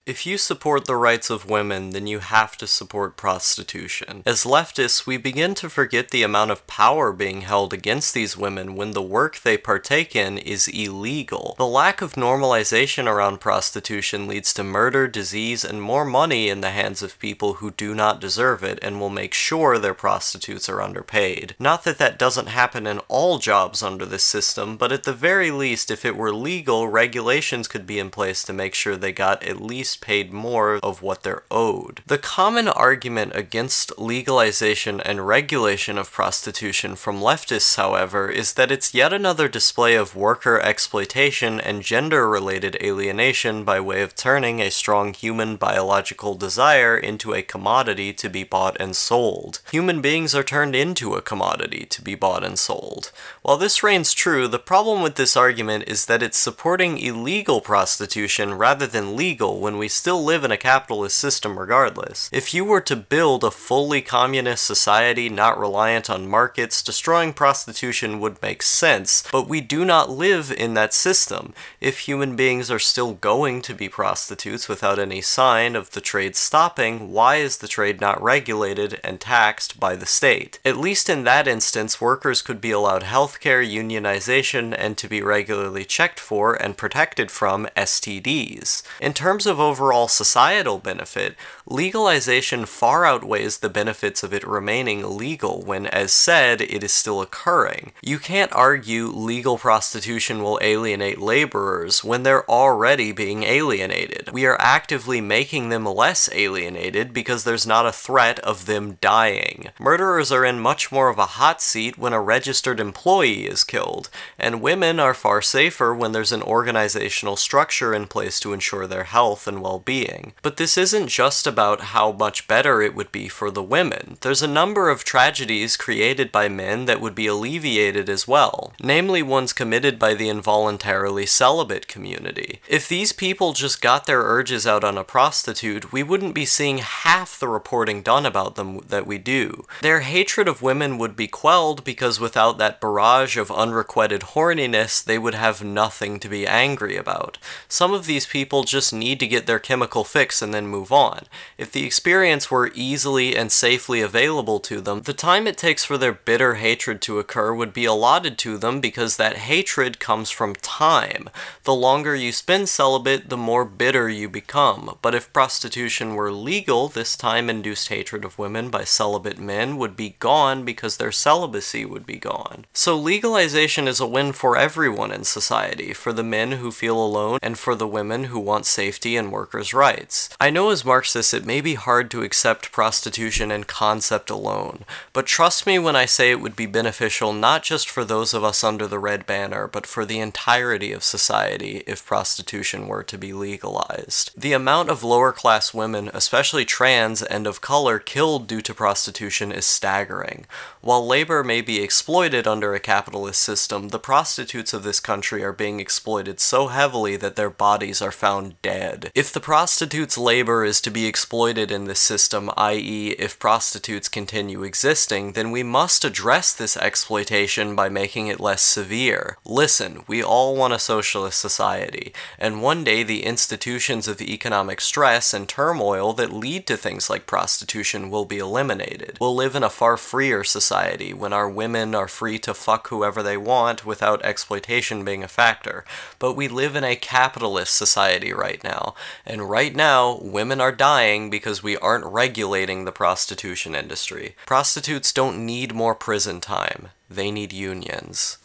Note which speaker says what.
Speaker 1: If you support the rights of women, then you have to support prostitution. As leftists, we begin to forget the amount of power being held against these women when the work they partake in is illegal. The lack of normalization around prostitution leads to murder, disease, and more money in the hands of people who do not deserve it and will make sure their prostitutes are underpaid. Not that that doesn't happen in all jobs under this system, but at the very least, if it were legal, regulations could be in place to make sure they got at least paid more of what they're owed. The common argument against legalization and regulation of prostitution from leftists, however, is that it's yet another display of worker exploitation and gender-related alienation by way of turning a strong human biological desire into a commodity to be bought and sold. Human beings are turned into a commodity to be bought and sold. While this reigns true, the problem with this argument is that it's supporting illegal prostitution rather than legal when we still live in a capitalist system regardless. If you were to build a fully communist society not reliant on markets, destroying prostitution would make sense, but we do not live in that system. If human beings are still going to be prostitutes without any sign of the trade stopping, why is the trade not regulated and taxed by the state? At least in that instance, workers could be allowed healthcare, unionization, and to be regularly checked for and protected from STDs. In terms of overall societal benefit, legalization far outweighs the benefits of it remaining illegal when, as said, it is still occurring. You can't argue legal prostitution will alienate laborers when they're already being alienated. We are actively making them less alienated because there's not a threat of them dying. Murderers are in much more of a hot seat when a registered employee is killed, and women are far safer when there's an organizational structure in place to ensure their health and well-being. But this isn't just about how much better it would be for the women. There's a number of tragedies created by men that would be alleviated as well, namely ones committed by the involuntarily celibate community. If these people just got their urges out on a prostitute, we wouldn't be seeing half the reporting done about them that we do. Their hatred of women would be quelled because without that barrage of unrequited horniness, they would have nothing to be angry about. Some of these people just need to get their chemical fix and then move on. If the experience were easily and safely available to them, the time it takes for their bitter hatred to occur would be allotted to them because that hatred comes from time. The longer you spend celibate, the more bitter you become. But if prostitution were legal, this time-induced hatred of women by celibate men would be gone because their celibacy would be gone. So legalization is a win for everyone in society, for the men who feel alone and for the women who want safety and workers' rights. I know as Marxists it may be hard to accept prostitution in concept alone, but trust me when I say it would be beneficial not just for those of us under the red banner, but for the entirety of society if prostitution were to be legalized. The amount of lower-class women, especially trans and of color, killed due to prostitution is staggering. While labor may be exploited under a capitalist system, the prostitutes of this country are being exploited so heavily that their bodies are found dead. If the prostitutes' labor is to be exploited in this system, i.e. if prostitutes continue existing, then we must address this exploitation by making it less severe. Listen, we all want a socialist society, and one day the institutions of economic stress and turmoil that lead to things like prostitution will be eliminated. We'll live in a far freer society when our women are free to fuck whoever they want without exploitation being a factor. But we live in a capitalist society right now, and right now women are dying because we aren't regulating the prostitution industry. Prostitutes don't need more prison time. They need unions.